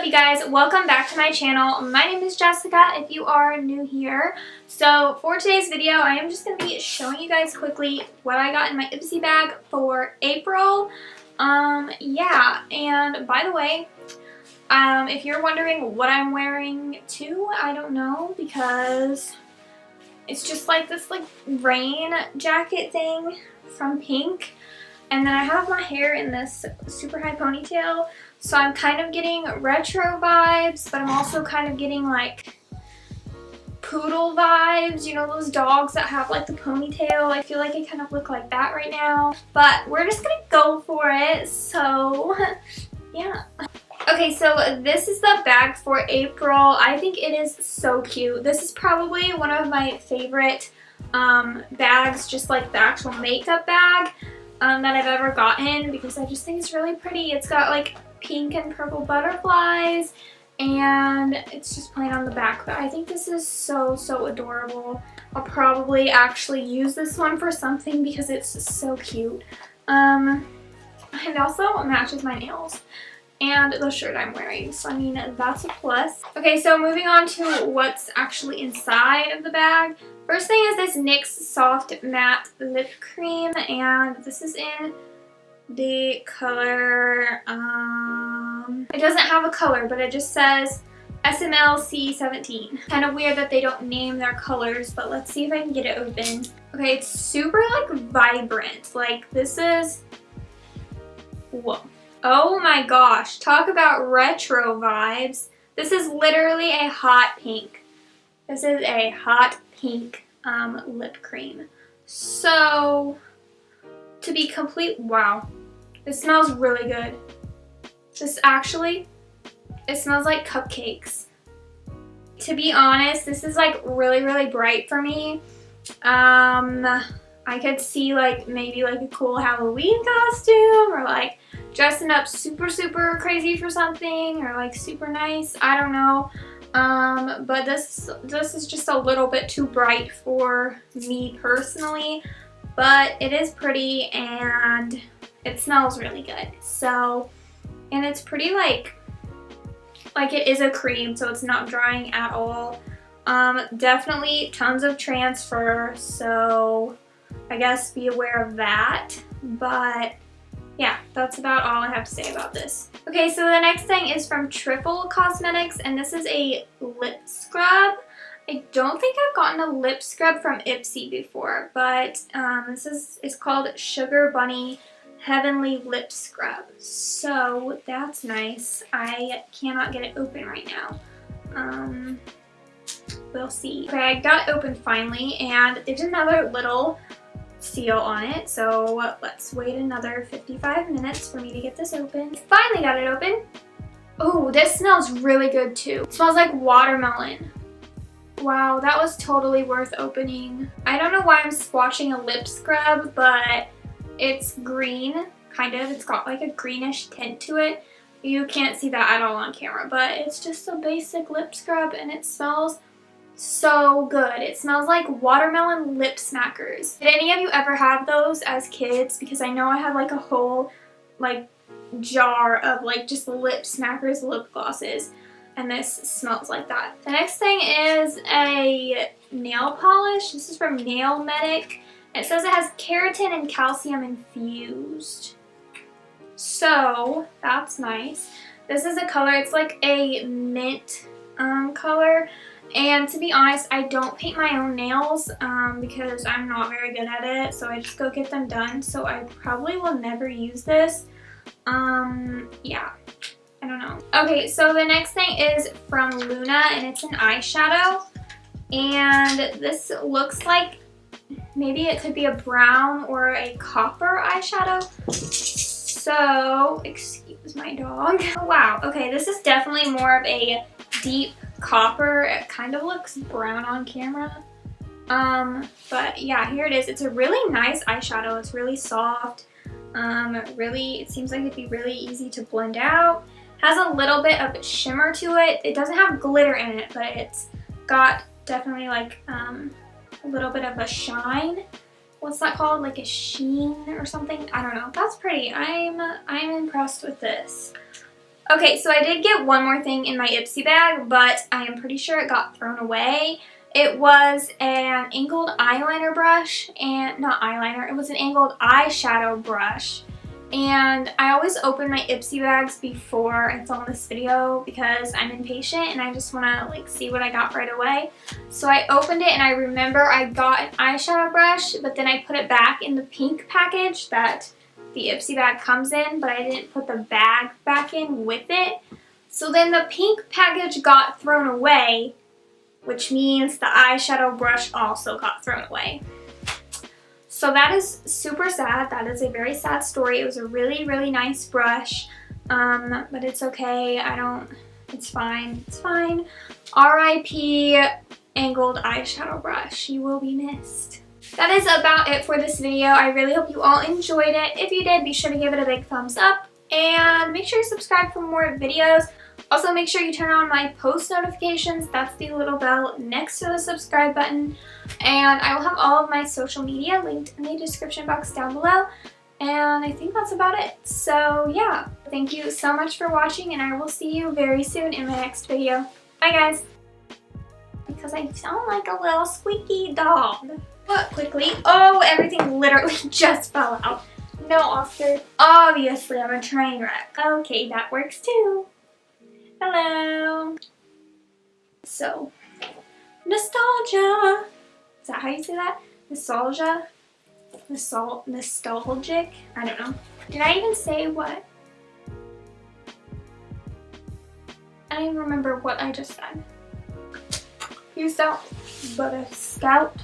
up, you guys? Welcome back to my channel. My name is Jessica if you are new here. So for today's video, I am just going to be showing you guys quickly what I got in my Ipsy bag for April. Yeah, and by the way, if you're wondering what I'm wearing too, I don't know, because it's just like this rain jacket thing from Pink. And then I have my hair in this super high ponytail, so I'm kind of getting retro vibes, but I'm also kind of getting like poodle vibes, you know, those dogs that have like the ponytail. I feel like I kind of look like that right now, but we're just gonna go for it, so yeah. Okay, so this is the bag for April. I think it is so cute. This is probably one of my favorite bags, just like the actual makeup bag that I've ever gotten, because I just think it's really pretty. It's got like pink and purple butterflies, and it's just plain on the back, but I think this is so adorable. I'll probably actually use this one for something because it's so cute. And also matches my nails and the shirt I'm wearing, so I mean, that's a plus. Okay, so moving on to what's actually inside of the bag. First thing is this NYX Soft Matte Lip Cream, and this is in the color, it doesn't have a color, but it just says SMLC17. Kind of weird that they don't name their colors, but let's see if I can get it open. Okay, it's super like vibrant. Like, this is, whoa. Oh my gosh, talk about retro vibes. This is literally a hot pink. This is a hot pink lip cream. So, to be complete, wow. This smells really good. This actually, it smells like cupcakes. To be honest, this is like really bright for me. I could see like maybe like a cool Halloween costume, or like dressing up super crazy for something, or like super nice, I don't know. But this is just a little bit too bright for me personally, but it is pretty and it smells really good. So, and it's pretty like it is a cream, so it's not drying at all. Definitely tons of transfer, so I guess be aware of that. But yeah, that's about all I have to say about this. Okay, so the next thing is from Triple Cosmetics, and this is a lip scrub. I don't think I've gotten a lip scrub from Ipsy before, but this is called Sugar Bunny Heavenly Lip Scrub. So that's nice. I cannot get it open right now. We'll see. Okay, I got it open finally, and there's another little seal on it, so let's wait another 55 minutes for me to get this open. Finally got it open. Oh, this smells really good too. It smells like watermelon. Wow, that was totally worth opening. I don't know why I'm swatching a lip scrub, but it's green, kind of. It's got like a greenish tint to it. You can't see that at all on camera, but it's just a basic lip scrub, and it smells so good. It smells like watermelon lip smackers. Did any of you ever have those as kids? Because I know I had like a whole like jar of like just lip smackers lip glosses, and this smells like that. The next thing is a nail polish. This is from Nail Medic. It says it has keratin and calcium infused, so that's nice. This is a color, it's like a mint color. And to be honest, I don't paint my own nails because I'm not very good at it, so I just go get them done. So I probably will never use this. Yeah, I don't know. Okay, so the next thing is from Luna, and it's an eyeshadow. And this looks like maybe it could be a brown or a copper eyeshadow. So, excuse my dog. Oh, wow, okay, this is definitely more of a deep copper. It kind of looks brown on camera, but yeah, here it is. It's a really nice eyeshadow. It's really soft. It seems like it'd be really easy to blend out. Has a little bit of shimmer to it. It doesn't have glitter in it, but it's got definitely like a little bit of a shine. What's that called? Like a sheen or something? I don't know. That's pretty. I'm impressed with this. Okay, so I did get one more thing in my Ipsy bag, but I am pretty sure it got thrown away. It was an angled eyeliner brush, and not eyeliner, it was an angled eyeshadow brush. And I always open my Ipsy bags before I film this video because I'm impatient and I just want to like see what I got right away. So I opened it and I remember I got an eyeshadow brush, but then I put it back in the pink package that the Ipsy bag comes in, but I didn't put the bag back in with it. So then the pink package got thrown away, which means the eyeshadow brush also got thrown away. So that is super sad. That is a very sad story. It was a really, really nice brush, but it's okay. It's fine. It's fine. R.I.P. angled eyeshadow brush. You will be missed. That is about it for this video. I really hope you all enjoyed it. If you did, be sure to give it a big thumbs up and make sure you subscribe for more videos. Also, make sure you turn on my post notifications. That's the little bell next to the subscribe button. And I will have all of my social media linked in the description box down below. And I think that's about it. So yeah, thank you so much for watching, and I will see you very soon in my next video. Bye guys! Because I sound like a little squeaky dog. What, quickly? Oh, everything literally just fell out. No, Oscar. Obviously, I'm a train wreck. Okay, that works too. Hello. So, nostalgia. Is that how you say that? Nostalgia? Nostalgic? I don't know. Did I even say what? I don't even remember what I just said. You sound but a scout.